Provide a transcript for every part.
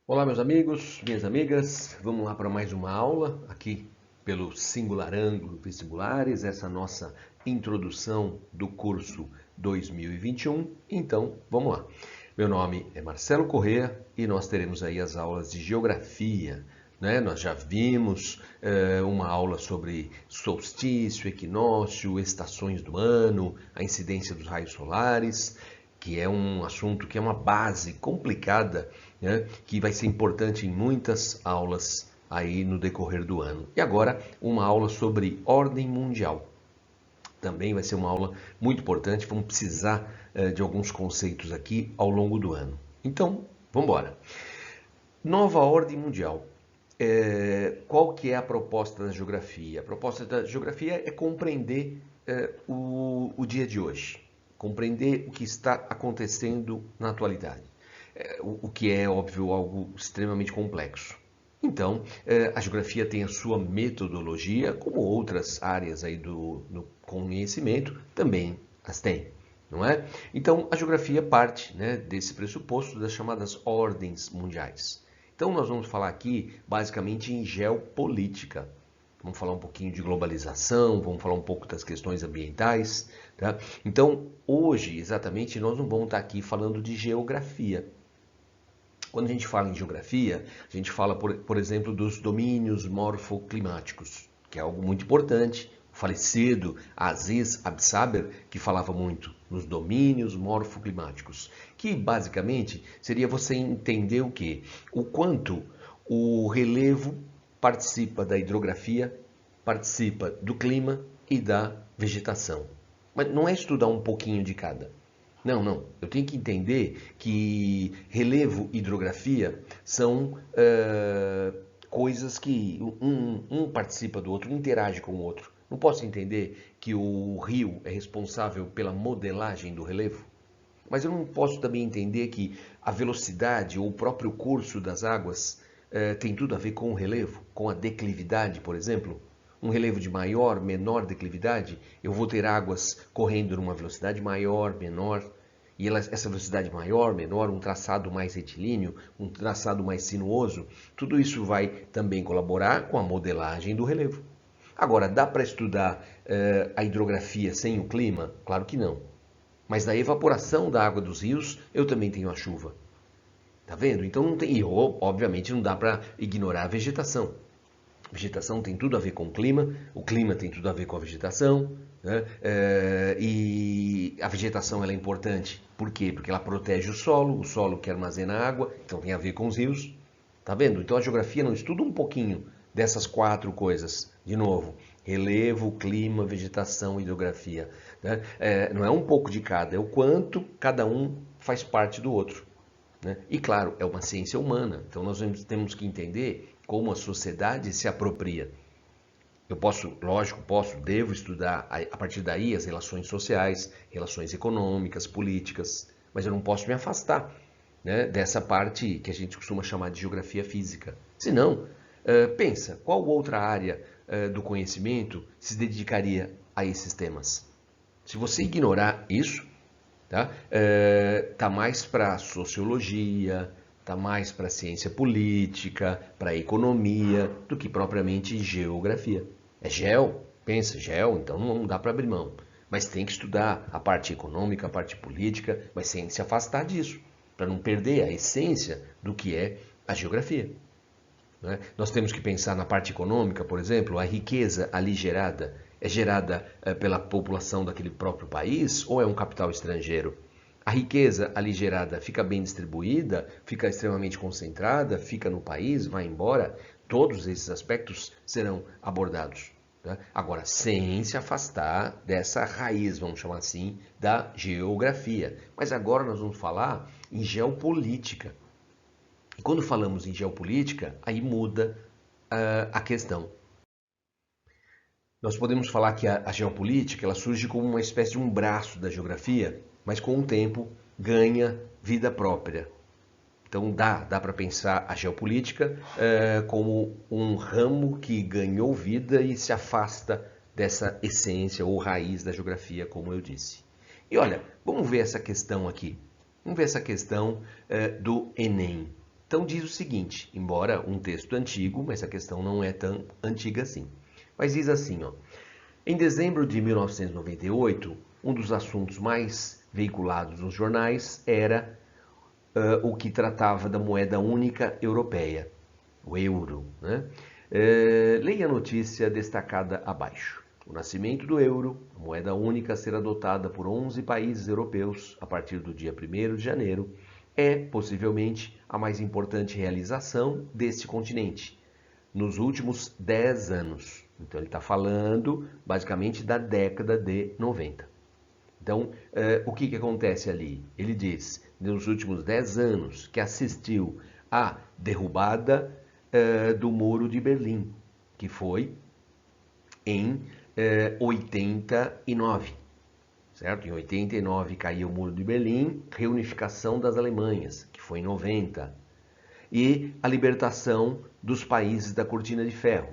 Olá, meus amigos, minhas amigas, vamos lá para mais uma aula aqui pelo Singular Ângulo Vestibulares, essa nossa introdução do curso 2021. Então, vamos lá. Meu nome é Marcelo Corrêa e nós teremos aí as aulas de Geografia, né? Nós já vimos uma aula sobre solstício, equinócio, estações do ano, a incidência dos raios solares, que é um assunto que é uma base complicada, né, que vai ser importante em muitas aulas aí no decorrer do ano. E agora, uma aula sobre ordem mundial. Também vai ser uma aula muito importante, vamos precisar de alguns conceitos aqui ao longo do ano. Então, vamos embora. Nova ordem mundial. Qual que é a proposta da geografia? A proposta da geografia é compreender o dia de hoje, compreender o que está acontecendo na atualidade, o que é, óbvio, algo extremamente complexo. Então, a geografia tem a sua metodologia, como outras áreas aí do conhecimento também as têm, não é? Então, a geografia parte, né, desse pressuposto das chamadas ordens mundiais. Então, nós vamos falar aqui basicamente em geopolítica. Vamos falar um pouquinho de globalização, vamos falar um pouco das questões ambientais, tá? Então, hoje, exatamente, nós não vamos estar aqui falando de geografia. Quando a gente fala em geografia, a gente fala, por exemplo, dos domínios morfoclimáticos, que é algo muito importante. O falecido Aziz Absaber, que falava muito nos domínios morfoclimáticos, que basicamente seria você entender o quê? O quanto o relevo participa da hidrografia, participa do clima e da vegetação. Mas não é estudar um pouquinho de cada. Não. Eu tenho que entender que relevo e hidrografia são coisas que um participa do outro, um interage com o outro. Não posso entender que o rio é responsável pela modelagem do relevo? Mas eu não posso também entender que a velocidade ou o próprio curso das águas tem tudo a ver com o relevo, com a declividade, por exemplo? Um relevo de maior, menor declividade, eu vou ter águas correndo numa velocidade maior, menor, e essa velocidade maior, menor, um traçado mais retilíneo, um traçado mais sinuoso, tudo isso vai também colaborar com a modelagem do relevo. Agora, dá para estudar a hidrografia sem o clima? Claro que não. Mas na evaporação da água dos rios, eu também tenho a chuva. Tá vendo? Então não tem, e obviamente não dá para ignorar a vegetação. A vegetação tem tudo a ver com o clima tem tudo a ver com a vegetação, né? E a vegetação ela é importante. Por quê? Porque ela protege o solo que armazena água, então tem a ver com os rios. Tá vendo? Então a geografia não estuda um pouquinho dessas quatro coisas. De novo, relevo, clima, vegetação, hidrografia. Né? Não é um pouco de cada, é o quanto cada um faz parte do outro. Né? E claro, é uma ciência humana, então nós temos que entender como a sociedade se apropria. Eu devo estudar a partir daí as relações sociais, relações econômicas, políticas, mas eu não posso me afastar, né, dessa parte que a gente costuma chamar de geografia física. Senão, pensa, qual outra área do conhecimento se dedicaria a esses temas? Se você ignorar isso, tá mais para sociologia, tá mais para ciência política, para economia, do que propriamente geografia. É pensa, então não dá para abrir mão. Mas tem que estudar a parte econômica, a parte política, mas sem se afastar disso, para não perder a essência do que é a geografia. Né? Nós temos que pensar na parte econômica, por exemplo, a riqueza ali gerada é gerada pela população daquele próprio país ou é um capital estrangeiro? A riqueza ali gerada fica bem distribuída, fica extremamente concentrada, fica no país, vai embora? Todos esses aspectos serão abordados. Né? Agora, sem se afastar dessa raiz, vamos chamar assim, da geografia. Mas agora nós vamos falar em geopolítica. E quando falamos em geopolítica, aí muda a questão. Nós podemos falar que a geopolítica ela surge como uma espécie de um braço da geografia, mas com o tempo ganha vida própria. Então dá para pensar a geopolítica como um ramo que ganhou vida e se afasta dessa essência ou raiz da geografia, como eu disse. E olha, vamos ver essa questão aqui. Vamos ver essa questão do Enem. Então diz o seguinte, embora um texto antigo, mas a questão não é tão antiga assim. Mas diz assim, ó, em dezembro de 1998, um dos assuntos mais veiculados nos jornais era o que tratava da moeda única europeia, o euro, né? Leia a notícia destacada abaixo. O nascimento do euro, a moeda única a ser adotada por 11 países europeus a partir do dia 1º de janeiro, é possivelmente a mais importante realização deste continente nos últimos 10 anos. Então ele está falando basicamente da década de 90. Então, o que acontece ali? Ele diz, nos últimos 10 anos, que assistiu à derrubada do Muro de Berlim, que foi em 89, certo? Em 89 caiu o Muro de Berlim, reunificação das Alemanhas, que foi em 90, e a libertação dos países da Cortina de Ferro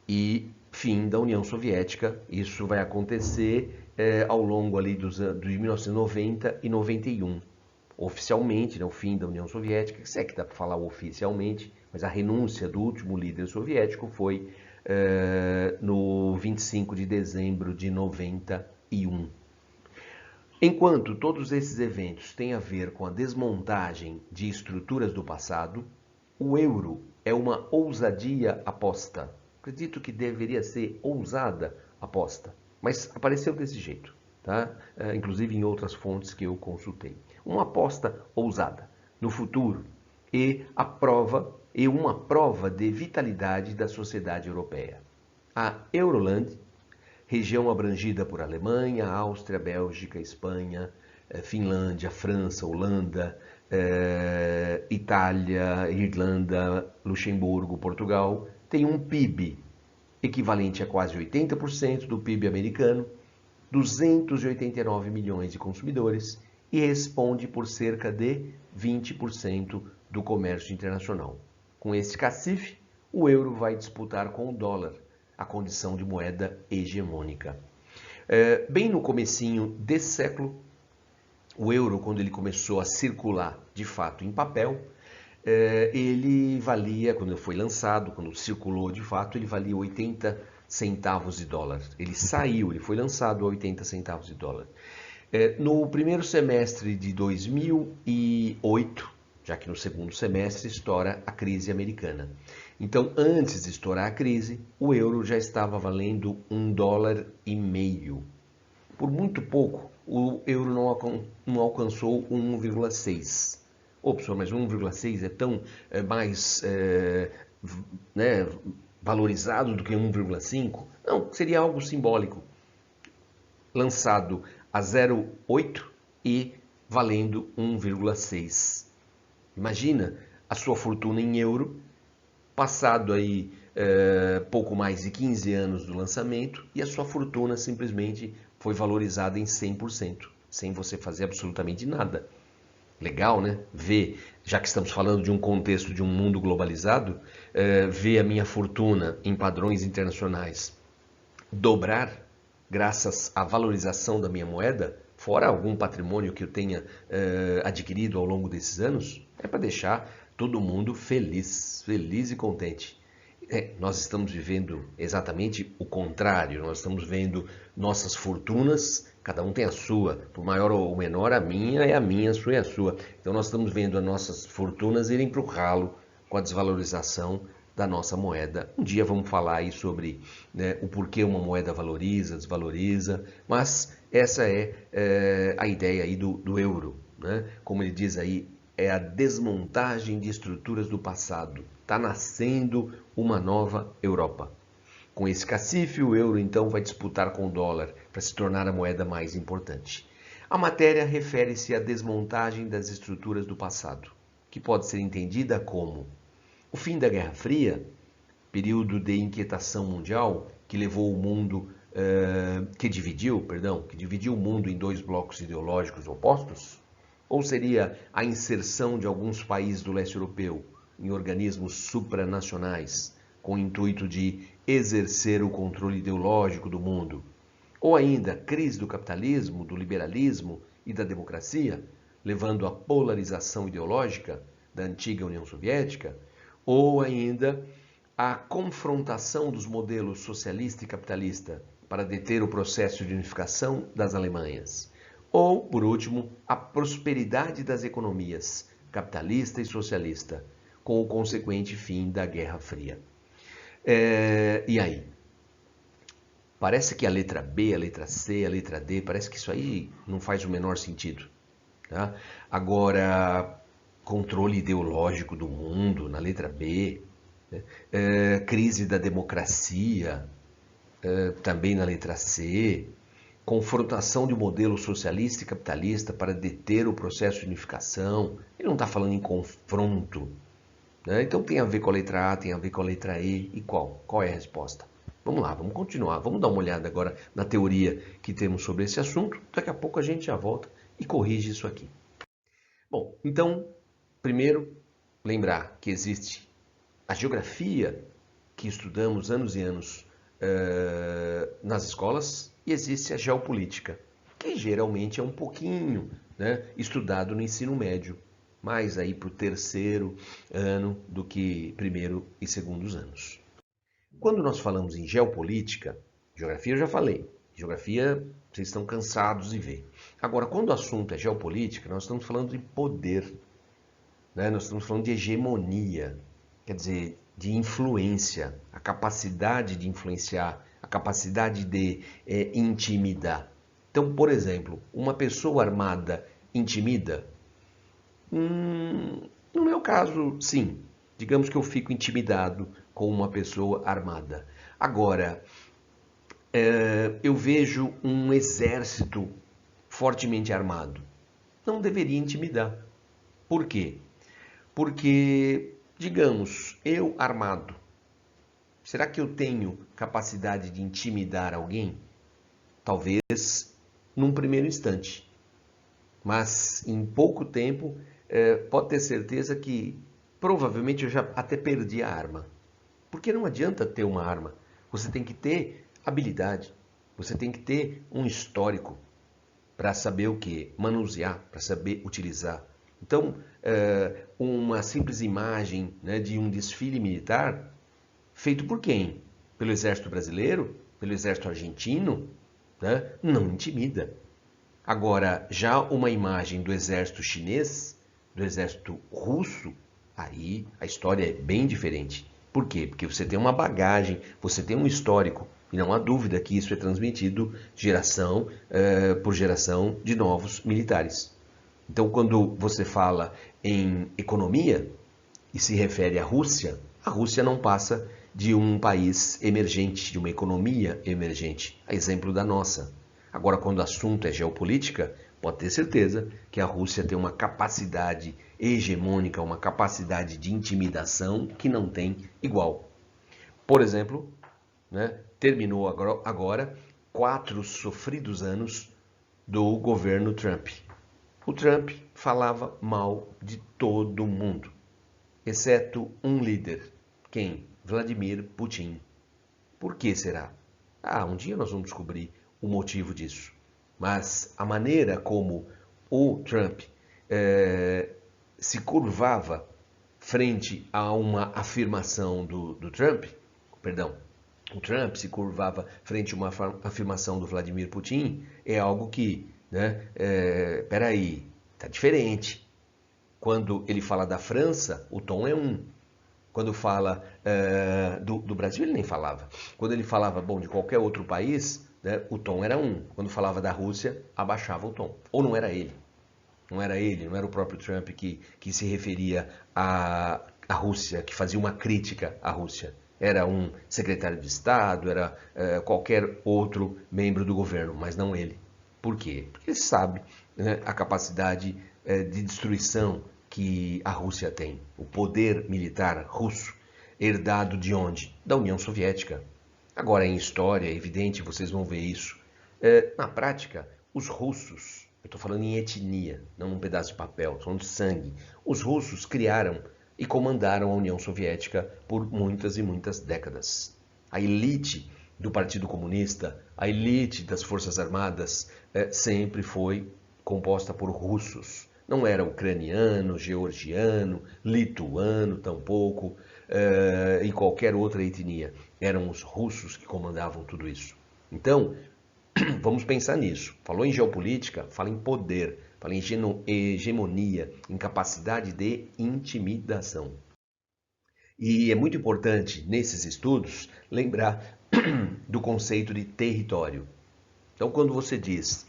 e fim da União Soviética. Isso vai acontecer ao longo ali de 1990 e 91. Oficialmente, né, o fim da União Soviética, se é que dá para falar oficialmente, mas a renúncia do último líder soviético foi no 25 de dezembro de 91. Enquanto todos esses eventos têm a ver com a desmontagem de estruturas do passado, o euro é uma ousadia aposta. Acredito que deveria ser ousada aposta, mas apareceu desse jeito, tá? Inclusive em outras fontes que eu consultei. Uma aposta ousada no futuro e uma prova de vitalidade da sociedade europeia. A Euroland, região abrangida por Alemanha, Áustria, Bélgica, Espanha, Finlândia, França, Holanda, Itália, Irlanda, Luxemburgo, Portugal, tem um PIB equivalente a quase 80% do PIB americano, 289 milhões de consumidores e responde por cerca de 20% do comércio internacional. Com esse cacife, o euro vai disputar com o dólar a condição de moeda hegemônica. Bem no comecinho desse século, o euro, quando ele começou a circular de fato em papel, ele valia, quando foi lançado, quando circulou de fato, ele valia 80 centavos de dólar. Ele foi lançado a 80 centavos de dólar. No primeiro semestre de 2008, já que no segundo semestre estoura a crise americana. Então, antes de estourar a crise, o euro já estava valendo $1,50. Por muito pouco, o euro não alcançou 1,6. Ô, professor, mas 1,6 é tão mais valorizado do que 1,5? Não, seria algo simbólico. Lançado a 0,8 e valendo 1,6. Imagina a sua fortuna em euro, passado aí pouco mais de 15 anos do lançamento, e a sua fortuna simplesmente foi valorizada em 100%, sem você fazer absolutamente nada. Legal, né? Ver, já que estamos falando de um contexto de um mundo globalizado, ver a minha fortuna em padrões internacionais dobrar graças à valorização da minha moeda, fora algum patrimônio que eu tenha adquirido ao longo desses anos, é para deixar todo mundo feliz e contente. Nós estamos vivendo exatamente o contrário, nós estamos vendo nossas fortunas, cada um tem a sua, por maior ou menor, a minha é a minha, a sua é a sua. Então nós estamos vendo as nossas fortunas irem para o ralo com a desvalorização da nossa moeda. Um dia vamos falar aí sobre o porquê uma moeda valoriza, desvaloriza, mas essa é a ideia aí do euro, né? Como ele diz aí, é a desmontagem de estruturas do passado. Está nascendo uma nova Europa. Com esse cacife, o euro então vai disputar com o dólar para se tornar a moeda mais importante. A matéria refere-se à desmontagem das estruturas do passado, que pode ser entendida como o fim da Guerra Fria, período de inquietação mundial que levou o mundo, que dividiu o mundo em dois blocos ideológicos opostos, ou seria a inserção de alguns países do leste europeu em organismos supranacionais, com o intuito de exercer o controle ideológico do mundo, ou ainda crise do capitalismo, do liberalismo e da democracia, levando à polarização ideológica, da antiga União Soviética, ou ainda a confrontação dos modelos socialista e capitalista para deter o processo de unificação das Alemanhas, ou, por último, a prosperidade das economias capitalista e socialista, com o consequente fim da Guerra Fria. E aí? Parece que a letra B, a letra C, a letra D, parece que isso aí não faz o menor sentido. Tá? Agora, controle ideológico do mundo, na letra B, né? Crise da democracia, também na letra C, confrontação de modelo socialista e capitalista para deter o processo de unificação. Ele não está falando em confronto. Né? Então tem a ver com a letra A, tem a ver com a letra E. E qual? Qual é a resposta? Vamos lá, vamos continuar. Vamos dar uma olhada agora na teoria que temos sobre esse assunto. Daqui a pouco a gente já volta e corrige isso aqui. Bom, então, primeiro, lembrar que existe a geografia que estudamos anos e anos nas escolas e existe a geopolítica, que geralmente é um pouquinho, né, estudado no ensino médio, mais aí para o terceiro ano do que primeiro e segundos anos. Quando nós falamos em geopolítica, geografia eu já falei, geografia vocês estão cansados de ver. Agora, quando o assunto é geopolítica, nós estamos falando de poder, né? Nós estamos falando de hegemonia, quer dizer, de influência, a capacidade de influenciar, a capacidade de intimidar. Então, por exemplo, uma pessoa armada intimida? No meu caso, sim. Digamos que eu fico intimidado com uma pessoa armada. Agora, eu vejo um exército fortemente armado. Não deveria intimidar. Por quê? Porque, digamos, eu armado, será que eu tenho capacidade de intimidar alguém? Talvez num primeiro instante. Mas em pouco tempo, pode ter certeza que provavelmente eu já até perdi a arma. Porque não adianta ter uma arma. Você tem que ter habilidade. Você tem que ter um histórico para saber o que? Manusear, para saber utilizar. Então, uma simples imagem, né, de um desfile militar feito por quem? Pelo Exército Brasileiro? Pelo Exército Argentino? Né? Não intimida. Agora, já uma imagem do Exército Chinês, do Exército Russo, aí a história é bem diferente. Por quê? Porque você tem uma bagagem, você tem um histórico, e não há dúvida que isso é transmitido geração por geração de novos militares. Então, quando você fala em economia e se refere à Rússia, a Rússia não passa de um país emergente, de uma economia emergente, a exemplo da nossa. Agora, quando o assunto é geopolítica, pode ter certeza que a Rússia tem uma capacidade hegemônica, uma capacidade de intimidação que não tem igual. Por exemplo, né, terminou agora 4 sofridos anos do governo Trump. O Trump falava mal de todo mundo, exceto um líder. Quem? Vladimir Putin. Por que será? Um dia nós vamos descobrir o motivo disso. Mas a maneira como o Trump se curvava frente a uma afirmação do Trump, perdão, o Trump se curvava frente a uma afirmação do Vladimir Putin, é algo que, né, peraí, tá diferente. Quando ele fala da França, o tom é um. Quando fala do Brasil, ele nem falava. Quando ele falava, bom, de qualquer outro país, né, o tom era um. Quando falava da Rússia, abaixava o tom. Ou não era ele. Não era ele, não era o próprio Trump que se referia à Rússia, que fazia uma crítica à Rússia. Era um secretário de Estado, era qualquer outro membro do governo, mas não ele. Por quê? Porque ele sabe, né, a capacidade de destruição que a Rússia tem. O poder militar russo, herdado de onde? Da União Soviética. Agora, em história, é evidente, vocês vão ver isso. Na prática, os russos, eu estou falando em etnia, não num pedaço de papel, estou falando de sangue. Os russos criaram e comandaram a União Soviética por muitas e muitas décadas. A elite do Partido Comunista, a elite das Forças Armadas, sempre foi composta por russos. Não era ucraniano, georgiano, lituano tampouco, e qualquer outra etnia. Eram os russos que comandavam tudo isso. Então, vamos pensar nisso. Falou em geopolítica, fala em poder, fala em hegemonia, em capacidade de intimidação. E é muito importante, nesses estudos, lembrar do conceito de território. Então, quando você diz,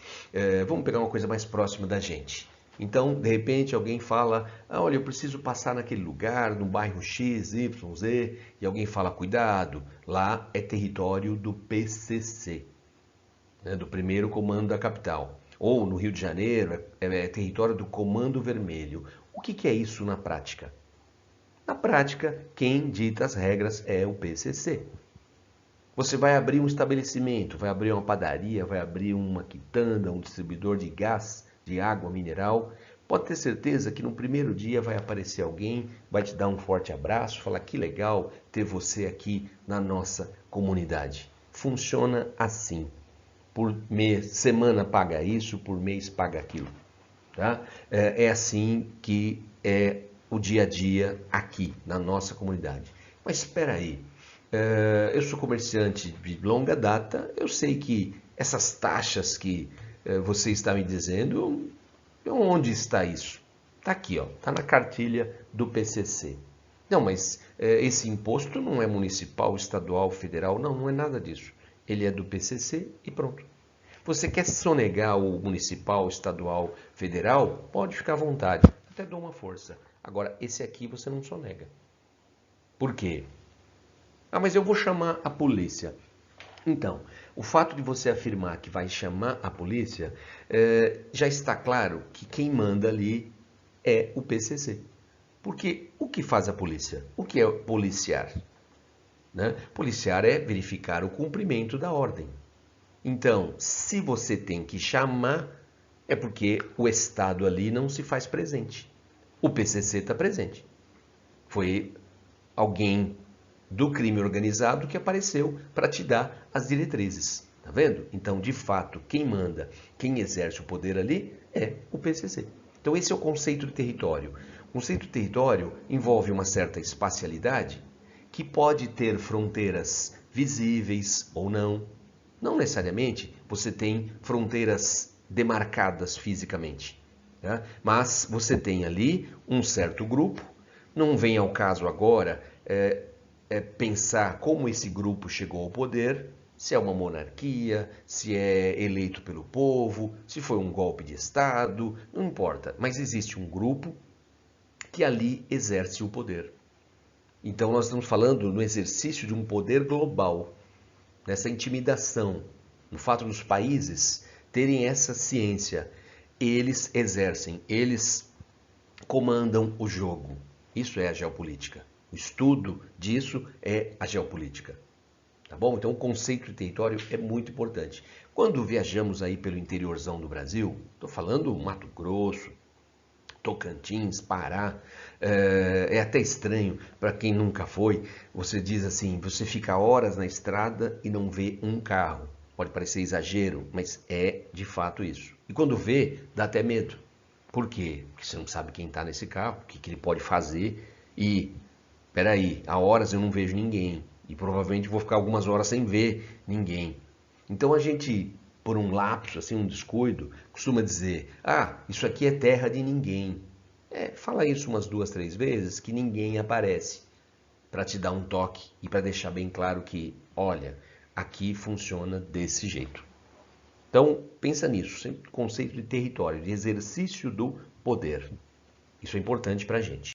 vamos pegar uma coisa mais próxima da gente. Então, de repente, alguém fala, olha, eu preciso passar naquele lugar, no bairro X, Y, Z, e alguém fala, cuidado, lá é território do PCC, né, do primeiro comando da capital. Ou no Rio de Janeiro, é território do Comando Vermelho. O que é isso na prática? Na prática, quem dita as regras é o PCC. Você vai abrir um estabelecimento, vai abrir uma padaria, vai abrir uma quitanda, um distribuidor de gás, de água mineral. Pode ter certeza que no primeiro dia vai aparecer alguém, vai te dar um forte abraço, falar que legal ter você aqui na nossa comunidade. Funciona assim. Por semana paga isso, por mês paga aquilo. Tá? É assim que é o dia a dia aqui na nossa comunidade. Mas espera aí. Eu sou comerciante de longa data, eu sei que essas taxas que você está me dizendo, onde está isso? Está aqui, está na cartilha do PCC. Não, mas esse imposto não é municipal, estadual, federal, não é nada disso. Ele é do PCC e pronto. Você quer sonegar o municipal, estadual, federal? Pode ficar à vontade, até dou uma força. Agora, esse aqui você não sonega. Por quê? Mas eu vou chamar a polícia. Então, o fato de você afirmar que vai chamar a polícia, já está claro que quem manda ali é o PCC. Porque o que faz a polícia? O que é policiar? Né? Policiar é verificar o cumprimento da ordem. Então, se você tem que chamar, é porque o Estado ali não se faz presente. O PCC está presente. Foi alguém do crime organizado que apareceu para te dar as diretrizes. Tá vendo? Então, de fato, quem manda, quem exerce o poder ali é o PCC. Então, esse é o conceito de território. O conceito de território envolve uma certa espacialidade que pode ter fronteiras visíveis ou não. Não necessariamente você tem fronteiras demarcadas fisicamente, né? Mas você tem ali um certo grupo. Não vem ao caso agora pensar como esse grupo chegou ao poder, se é uma monarquia, se é eleito pelo povo, se foi um golpe de Estado, não importa. Mas existe um grupo que ali exerce o poder. Então nós estamos falando no exercício de um poder global, nessa intimidação, no fato dos países terem essa ciência. Eles exercem, eles comandam o jogo. Isso é a geopolítica. O estudo disso é a geopolítica. Tá bom? Então o conceito de território é muito importante. Quando viajamos aí pelo interiorzão do Brasil, estou falando Mato Grosso, Tocantins, Pará, é até estranho para quem nunca foi. Você diz assim, você fica horas na estrada e não vê um carro. Pode parecer exagero, mas é de fato isso. E quando vê, dá até medo. Por quê? Porque você não sabe quem está nesse carro, o que ele pode fazer. E, peraí, há horas eu não vejo ninguém. E provavelmente vou ficar algumas horas sem ver ninguém. Então a gente, por um lapso, assim, um descuido, costuma dizer, isso aqui é terra de ninguém. Fala isso umas 2, 3 vezes que ninguém aparece para te dar um toque e para deixar bem claro que, olha, aqui funciona desse jeito. Então, pensa nisso, sempre conceito de território, de exercício do poder. Isso é importante para a gente.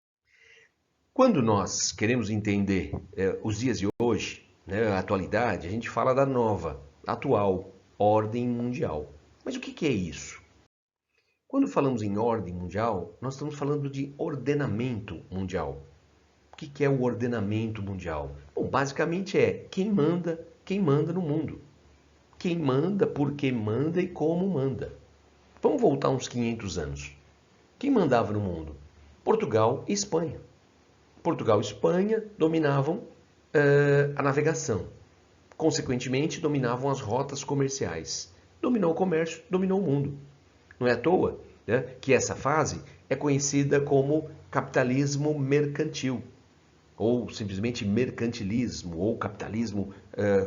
Quando nós queremos entender os dias de hoje, né, a atualidade, a gente fala da nova, atual ordem mundial. Mas o que é isso? Quando falamos em ordem mundial, nós estamos falando de ordenamento mundial. O que é o ordenamento mundial? Bom, basicamente é quem manda no mundo. Quem manda, por que manda e como manda. Vamos voltar uns 500 anos. Quem mandava no mundo? Portugal e Espanha. Portugal e Espanha dominavam a navegação. Consequentemente, dominavam as rotas comerciais. Dominou o comércio, dominou o mundo. Não é à toa, né, que essa fase é conhecida como capitalismo mercantil, ou simplesmente mercantilismo, ou capitalismo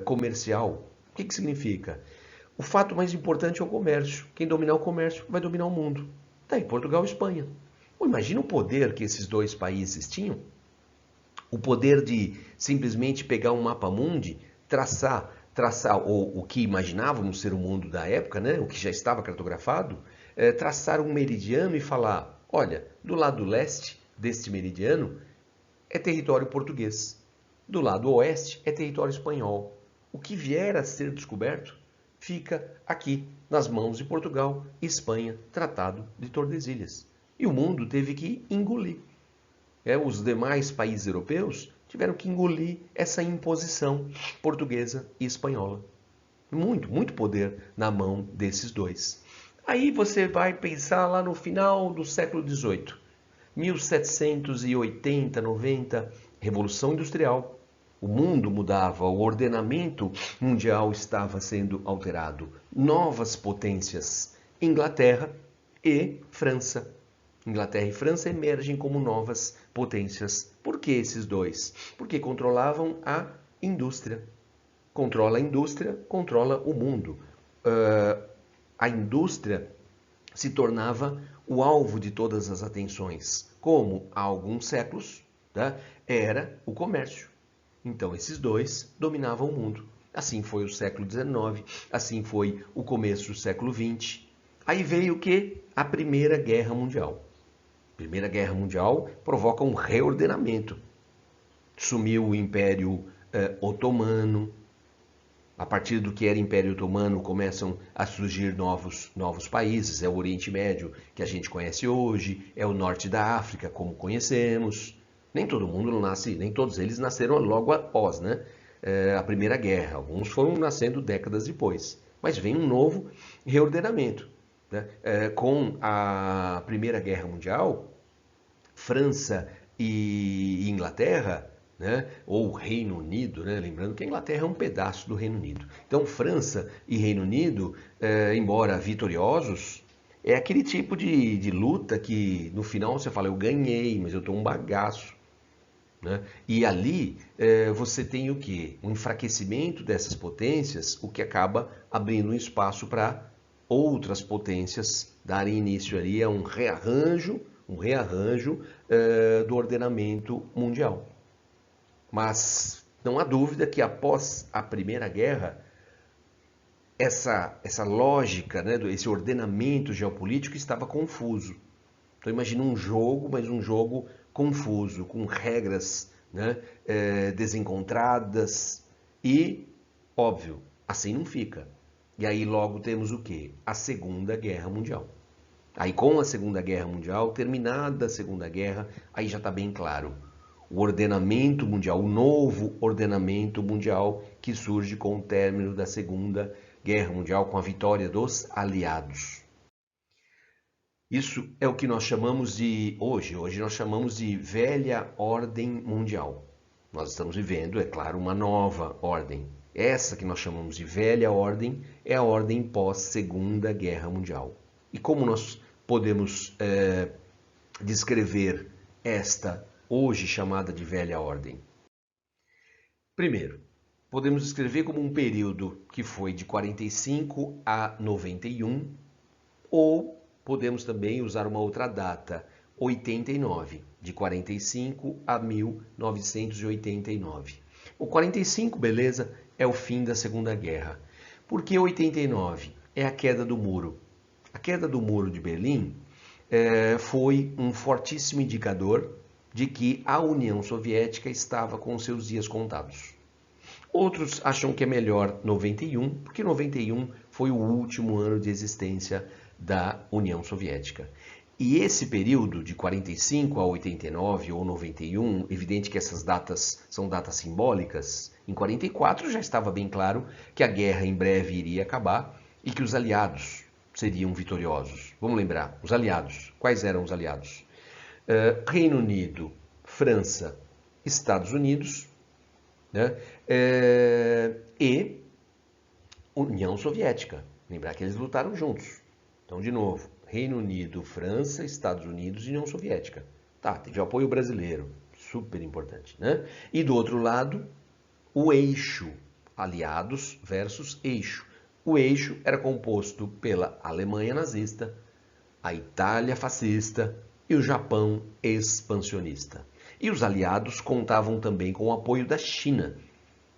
comercial. O que significa? O fato mais importante é o comércio. Quem dominar o comércio vai dominar o mundo. Daí Portugal e Espanha. Imagina o poder que esses dois países tinham. O poder de simplesmente pegar um mapa mundi, traçar o que imaginávamos ser o mundo da época, né? O que já estava cartografado, traçar um meridiano e falar, olha, do lado leste deste meridiano é território português, do lado oeste é território espanhol. O que vier a ser descoberto fica aqui, nas mãos de Portugal e Espanha, Tratado de Tordesilhas. E o mundo teve que engolir. Os demais países europeus tiveram que engolir essa imposição portuguesa e espanhola. Muito poder na mão desses dois. Aí você vai pensar lá no final do século XVIII, 1780, 90, Revolução Industrial. O mundo mudava, o ordenamento mundial estava sendo alterado. Novas potências, Inglaterra e França. Inglaterra e França emergem como novas potências. Por que esses dois? Porque controlavam a indústria. Controla a indústria, controla o mundo. A indústria se tornava o alvo de todas as atenções, como há alguns séculos, tá? Era o comércio. Então esses dois dominavam o mundo. Assim foi o século XIX, assim foi o começo do século XX. Aí veio o quê? A Primeira Guerra Mundial. Primeira Guerra Mundial provoca um reordenamento. Sumiu o Império Otomano. A partir do que era Império Otomano começam a surgir novos países. É o Oriente Médio que a gente conhece hoje, é o Norte da África como conhecemos. Nem todo mundo nasce, nem todos eles nasceram logo após, né? A Primeira Guerra. Alguns foram nascendo décadas depois. Mas vem um novo reordenamento. Né? Com a Primeira Guerra Mundial, França e Inglaterra, né? Ou Reino Unido, né? Lembrando que a Inglaterra é um pedaço do Reino Unido. Então, França e Reino Unido, embora vitoriosos, é aquele tipo de luta que no final você fala, eu ganhei, mas eu tô um bagaço. Né? E ali você tem o quê? Um enfraquecimento dessas potências, o que acaba abrindo um espaço para outras potências darem início ali a um rearranjo do ordenamento mundial. Mas não há dúvida que após a Primeira Guerra, essa lógica, né, esse ordenamento geopolítico estava confuso. Então imagina um jogo, mas um jogo confuso, com regras, né, desencontradas e, óbvio, assim não fica. E aí logo temos o quê? A Segunda Guerra Mundial. Aí com a Segunda Guerra Mundial, terminada a Segunda Guerra, aí já está bem claro. O ordenamento mundial, o novo ordenamento mundial que surge com o término da Segunda Guerra Mundial, com a vitória dos aliados. Isso é o que nós chamamos de, hoje nós chamamos de velha ordem mundial. Nós estamos vivendo, é claro, uma nova ordem. Essa que nós chamamos de velha ordem é a ordem pós-Segunda Guerra Mundial. E como nós podemos descrever esta hoje chamada de velha ordem? Primeiro, podemos descrever como um período que foi de 45 a 91, ou podemos também usar uma outra data, 89, de 45 a 1989. O 45, beleza, é o fim da Segunda Guerra. Por que 89? É a queda do muro. A queda do muro de Berlim foi um fortíssimo indicador de que a União Soviética estava com seus dias contados. Outros acham que é melhor 91, porque 91 foi o último ano de existência da União Soviética. E esse período de 45 a 89 ou 91, evidente que essas datas são datas simbólicas, em 44 já estava bem claro que a guerra em breve iria acabar e que os aliados seriam vitoriosos. Vamos lembrar, os aliados. Quais eram os aliados? Reino Unido, França, Estados Unidos, né? E União Soviética. Lembrar que eles lutaram juntos. Então, de novo, Reino Unido, França, Estados Unidos e União Soviética. Tá, teve apoio brasileiro, super importante, né? E do outro lado, o eixo, aliados versus eixo. O eixo era composto pela Alemanha nazista, a Itália fascista e o Japão expansionista. E os aliados contavam também com o apoio da China,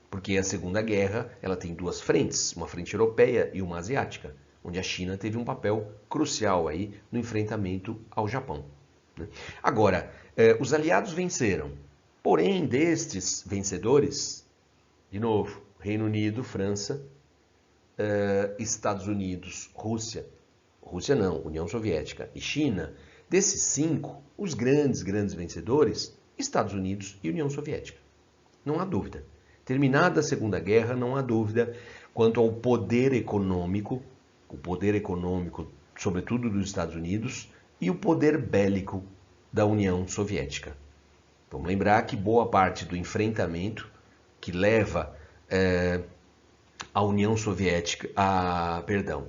porque a Segunda Guerra ela tem duas frentes, uma frente europeia e uma asiática, onde a China teve um papel crucial aí no enfrentamento ao Japão. Agora, os aliados venceram, porém destes vencedores, de novo, Reino Unido, França, Estados Unidos, Rússia não, União Soviética e China, desses 5, os grandes vencedores, Estados Unidos e União Soviética. Não há dúvida. Terminada a Segunda Guerra, não há dúvida quanto ao poder econômico, sobretudo dos Estados Unidos, e o poder bélico da União Soviética. Vamos lembrar que boa parte do enfrentamento que leva a União Soviética,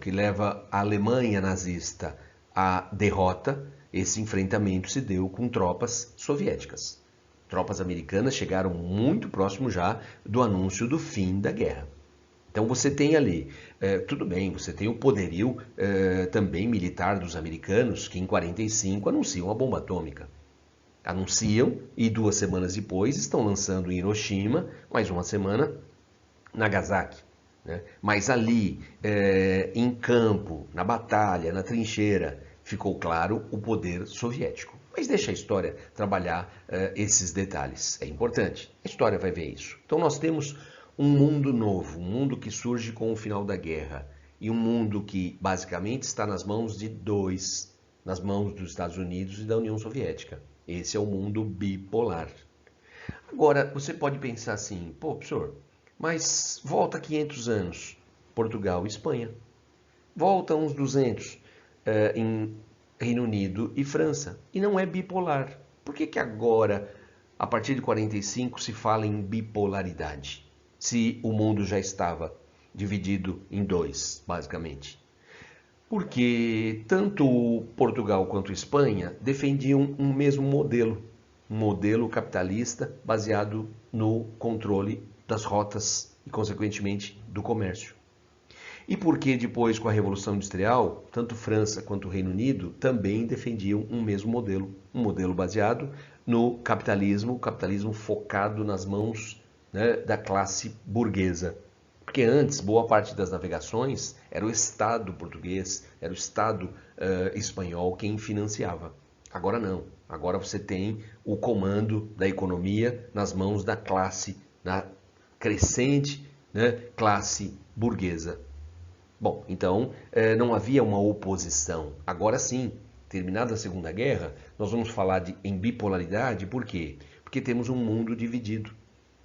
que leva a Alemanha nazista à derrota, esse enfrentamento se deu com tropas soviéticas. Tropas americanas chegaram muito próximo já do anúncio do fim da guerra. Então você tem ali, tudo bem, você tem o poderio também militar dos americanos, que em 1945 anunciam a bomba atômica. Anunciam e 2 semanas depois estão lançando em Hiroshima, mais uma semana, Nagasaki. Né? Mas ali, em campo, na batalha, na trincheira, ficou claro o poder soviético. Mas deixa a história trabalhar esses detalhes. É importante. A história vai ver isso. Então nós temos um mundo novo, um mundo que surge com o final da guerra. E um mundo que basicamente está nas mãos de dois, nas mãos dos Estados Unidos e da União Soviética. Esse é o mundo bipolar. Agora, você pode pensar assim, pô, professor, mas volta 500 anos, Portugal e Espanha. Volta uns 200 em Reino Unido e França. E não é bipolar. Por que agora, a partir de 45, se fala em bipolaridade? Se o mundo já estava dividido em 2, basicamente. Porque tanto Portugal quanto Espanha defendiam um mesmo modelo. Um modelo capitalista baseado no controle das rotas e, consequentemente, do comércio. E porque depois, com a Revolução Industrial, tanto França quanto o Reino Unido também defendiam um mesmo modelo. Um modelo baseado no capitalismo, o capitalismo focado nas mãos, né, da classe burguesa. Porque antes, boa parte das navegações era o Estado português, era o Estado espanhol quem financiava. Agora não. Agora você tem o comando da economia nas mãos da classe, da crescente, né, classe burguesa. Bom, então não havia uma oposição. Agora sim, terminada a Segunda Guerra, nós vamos falar em bipolaridade, por quê? Porque temos um mundo dividido.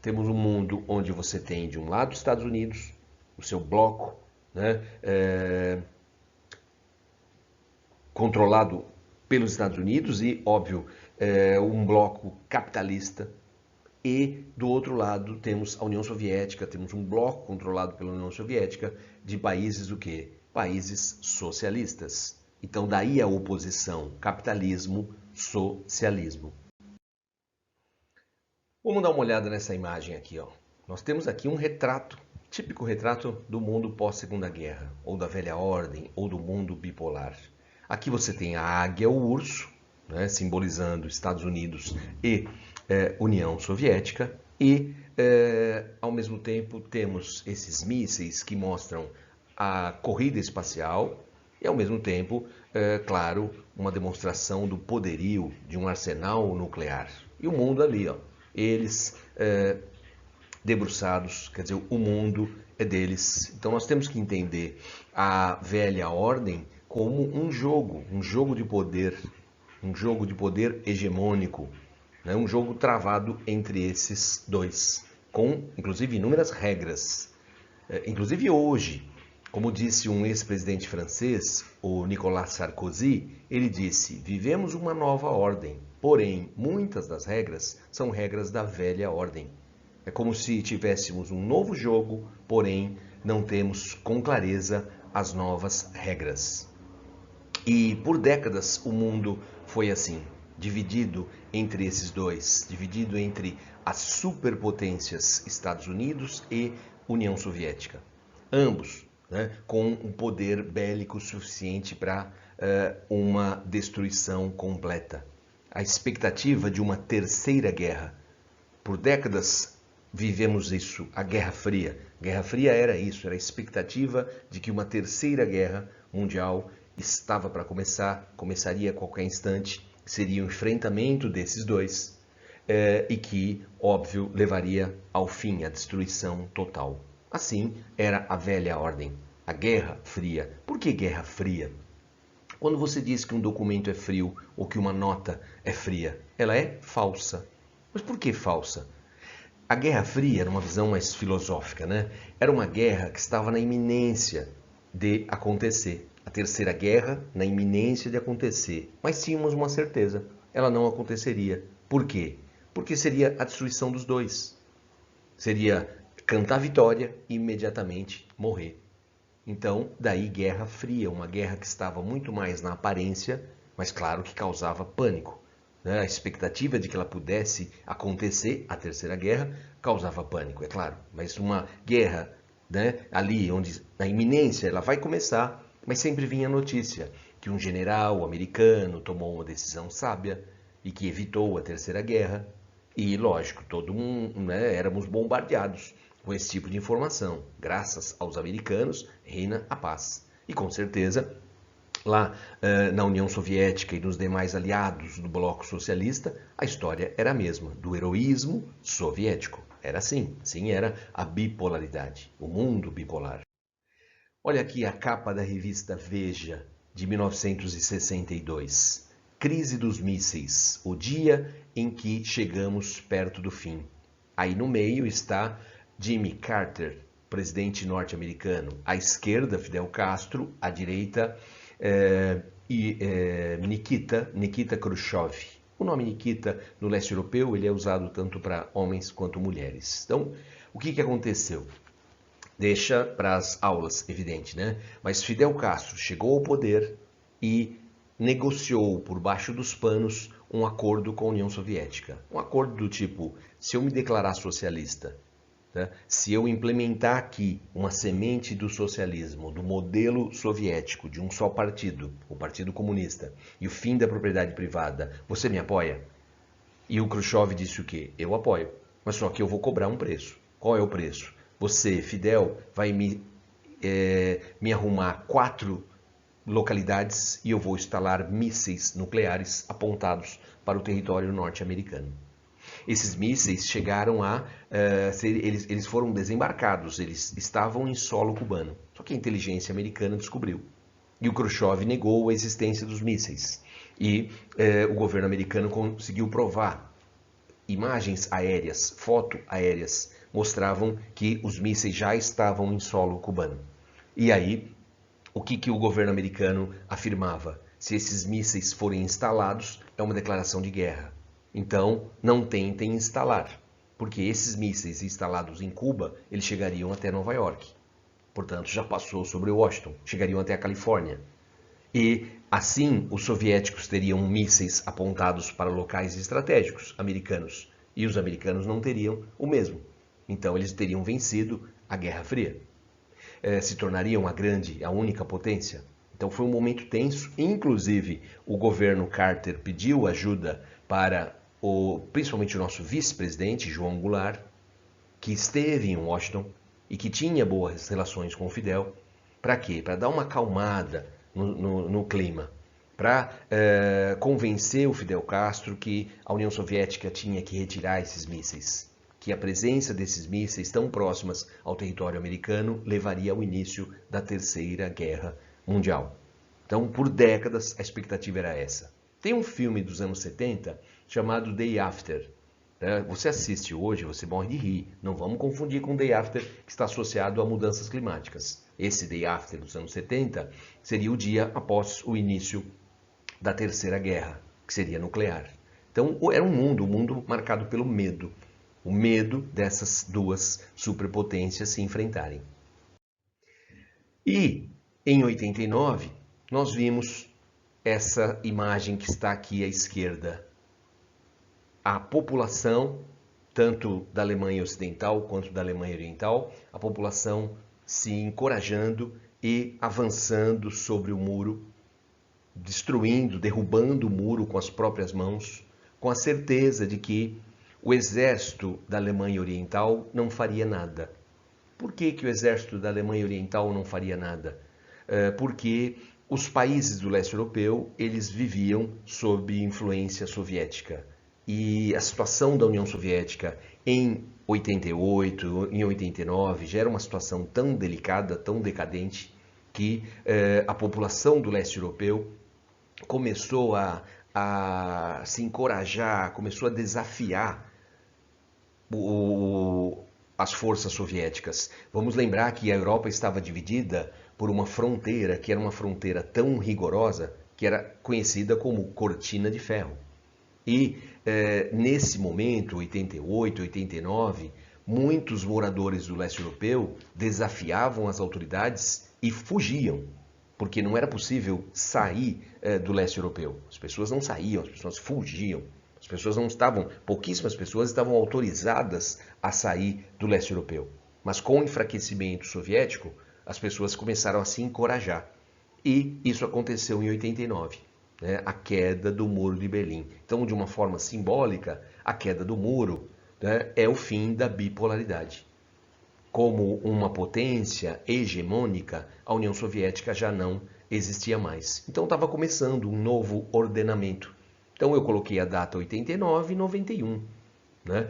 Temos um mundo onde você tem, de um lado, os Estados Unidos, o seu bloco, né, controlado pelos Estados Unidos e, óbvio, um bloco capitalista. E, do outro lado, temos a União Soviética, temos um bloco controlado pela União Soviética de países o quê? Países socialistas. Então, daí a oposição, capitalismo, socialismo. Vamos dar uma olhada nessa imagem aqui, ó. Nós temos aqui um retrato, típico retrato do mundo pós-Segunda Guerra, ou da velha ordem, ou do mundo bipolar. Aqui você tem a águia, o urso, né, simbolizando Estados Unidos e União Soviética, e ao mesmo tempo temos esses mísseis que mostram a corrida espacial e ao mesmo tempo, claro, uma demonstração do poderio de um arsenal nuclear. E o mundo ali, ó, eles debruçados, quer dizer, o mundo é deles. Então nós temos que entender a velha ordem como um jogo de poder, um jogo de poder hegemônico, né? Um jogo travado entre esses dois, com inclusive inúmeras regras. Inclusive hoje, como disse um ex-presidente francês, o Nicolas Sarkozy, ele disse: vivemos uma nova ordem, porém muitas das regras são regras da velha ordem. É como se tivéssemos um novo jogo, porém não temos com clareza as novas regras. E por décadas o mundo foi assim, dividido entre esses dois, dividido entre as superpotências Estados Unidos e União Soviética. Ambos, né, com um poder bélico suficiente para uma destruição completa. A expectativa de uma terceira guerra. Por décadas vivemos isso, a Guerra Fria. Guerra Fria era isso, era a expectativa de que uma terceira guerra mundial estava para começar, começaria a qualquer instante, seria um enfrentamento desses dois e que, óbvio, levaria ao fim, à destruição total. Assim era a velha ordem, a Guerra Fria. Por que Guerra Fria? Quando você diz que um documento é frio ou que uma nota é fria, ela é falsa. Mas por que falsa? A Guerra Fria era uma visão mais filosófica, né? Era uma guerra que estava na iminência de acontecer. A Terceira Guerra na iminência de acontecer. Mas tínhamos uma certeza, ela não aconteceria. Por quê? Porque seria a destruição dos dois. Seria cantar vitória e imediatamente morrer. Então, daí Guerra Fria, uma guerra que estava muito mais na aparência, mas claro que causava pânico. A expectativa de que ela pudesse acontecer, a Terceira Guerra, causava pânico, é claro. Mas uma guerra, né, ali onde na iminência ela vai começar, mas sempre vinha a notícia que um general americano tomou uma decisão sábia e que evitou a Terceira Guerra. E, lógico, todo mundo, né, éramos bombardeados com esse tipo de informação. Graças aos americanos, reina a paz. E com certeza, lá na União Soviética e nos demais aliados do bloco socialista, a história era a mesma, do heroísmo soviético. Era assim, sim, era a bipolaridade, o mundo bipolar. Olha aqui a capa da revista Veja, de 1962. Crise dos mísseis, o dia em que chegamos perto do fim. Aí no meio está Jimmy Carter, presidente norte-americano. À esquerda, Fidel Castro. À direita, Nikita Khrushchev. O nome Nikita no leste europeu ele é usado tanto para homens quanto mulheres. Então, o que aconteceu? Deixa para as aulas, evidente, né? Mas Fidel Castro chegou ao poder e negociou por baixo dos panos um acordo com a União Soviética. Um acordo do tipo, se eu me declarar socialista, né? Se eu implementar aqui uma semente do socialismo, do modelo soviético, de um só partido, o Partido Comunista, e o fim da propriedade privada, você me apoia? E o Khrushchev disse o quê? Eu apoio, mas só que eu vou cobrar um preço. Qual é o preço? Você, Fidel, vai me arrumar 4 localidades e eu vou instalar mísseis nucleares apontados para o território norte-americano. Esses mísseis chegaram eles foram desembarcados, eles estavam em solo cubano. Só que a inteligência americana descobriu. E o Khrushchev negou a existência dos mísseis. E o governo americano conseguiu provar. Imagens aéreas, fotos aéreas, mostravam que os mísseis já estavam em solo cubano. E aí, o que o governo americano afirmava? Se esses mísseis forem instalados, é uma declaração de guerra. Então, não tentem instalar, porque esses mísseis instalados em Cuba, eles chegariam até Nova York. Portanto, já passou sobre Washington, chegariam até a Califórnia. E, assim, os soviéticos teriam mísseis apontados para locais estratégicos americanos, e os americanos não teriam o mesmo. Então, eles teriam vencido a Guerra Fria. Se tornariam a única potência. Então, foi um momento tenso. Inclusive, o governo Carter pediu ajuda para principalmente o nosso vice-presidente, João Goulart, que esteve em Washington e que tinha boas relações com o Fidel. Para quê? Para dar uma acalmada no clima. Para convencer o Fidel Castro que a União Soviética tinha que retirar esses mísseis. Que a presença desses mísseis tão próximas ao território americano levaria ao início da Terceira Guerra Mundial. Então, por décadas, a expectativa era essa. Tem um filme dos anos 70 chamado Day After. Você assiste hoje, você morre de rir. Não vamos confundir com Day After, que está associado a mudanças climáticas. Esse Day After dos anos 70 seria o dia após o início da Terceira Guerra, que seria nuclear. Então, era um mundo marcado pelo medo. O medo dessas duas superpotências se enfrentarem. E, em 89, nós vimos essa imagem que está aqui à esquerda. A população, tanto da Alemanha Ocidental quanto da Alemanha Oriental, a população se encorajando e avançando sobre o muro, destruindo, derrubando o muro com as próprias mãos, com a certeza de que o exército da Alemanha Oriental não faria nada. Por que o exército da Alemanha Oriental não faria nada? Porque os países do leste europeu, eles viviam sob influência soviética. E a situação da União Soviética em 88, em 89, já era uma situação tão delicada, tão decadente, que a população do leste europeu começou a se encorajar, começou a desafiar as forças soviéticas. Vamos lembrar que a Europa estava dividida por uma fronteira que era uma fronteira tão rigorosa que era conhecida como Cortina de Ferro. E nesse momento, 88, 89, muitos moradores do leste europeu desafiavam as autoridades e fugiam, porque não era possível sair do leste europeu. As pessoas não saíam, as pessoas fugiam. As pessoas não estavam, pouquíssimas pessoas estavam autorizadas a sair do leste europeu. Mas com o enfraquecimento soviético, as pessoas começaram a se encorajar. E isso aconteceu em 89, né? A queda do Muro de Berlim. Então, de uma forma simbólica, a queda do muro, né, é o fim da bipolaridade. Como uma potência hegemônica, a União Soviética já não existia mais. Então estava começando um novo ordenamento. Então eu coloquei a data 89 e 91. Né?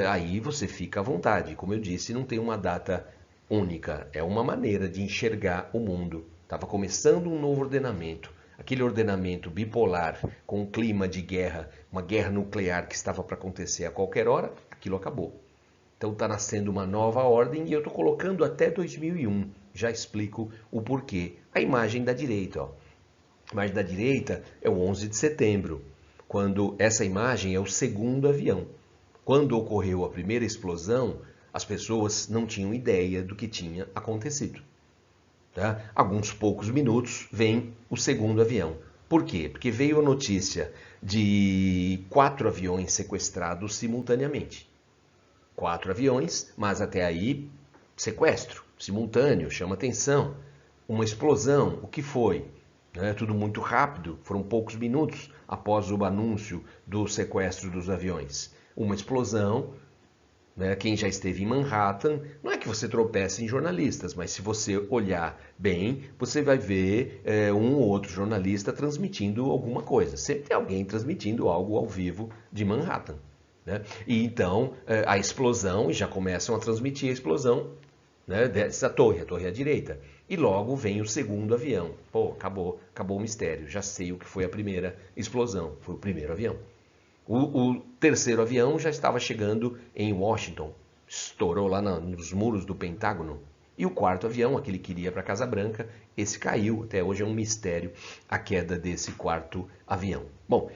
Aí você fica à vontade. Como eu disse, não tem uma data única. É uma maneira de enxergar o mundo. Estava começando um novo ordenamento. Aquele ordenamento bipolar, com um clima de guerra, uma guerra nuclear que estava para acontecer a qualquer hora, aquilo acabou. Então está nascendo uma nova ordem e eu estou colocando até 2001. Já explico o porquê. A imagem da direita, ó. A imagem da direita é o 11 de setembro, quando essa imagem é o segundo avião. Quando ocorreu a primeira explosão, as pessoas não tinham ideia do que tinha acontecido. Tá? Alguns poucos minutos vem o segundo avião. Por quê? Porque veio a notícia de 4 aviões sequestrados simultaneamente. 4 aviões, mas até aí sequestro, simultâneo, chama atenção. Uma explosão, o que foi? Tudo muito rápido, foram poucos minutos após o anúncio do sequestro dos aviões. Uma explosão, né? Quem já esteve em Manhattan, não é que você tropece em jornalistas, mas se você olhar bem, você vai ver um ou outro jornalista transmitindo alguma coisa. Sempre tem alguém transmitindo algo ao vivo de Manhattan. Né? E então a explosão, e já começam a transmitir a explosão, né, dessa torre, a torre à direita. E logo vem o segundo avião. Pô, acabou o mistério. Já sei o que foi a primeira explosão. Foi o primeiro avião. O terceiro avião já estava chegando em Washington. Estourou lá nos muros do Pentágono. E o quarto avião, aquele que iria para a Casa Branca, esse caiu. Até hoje é um mistério a queda desse quarto avião. Bom,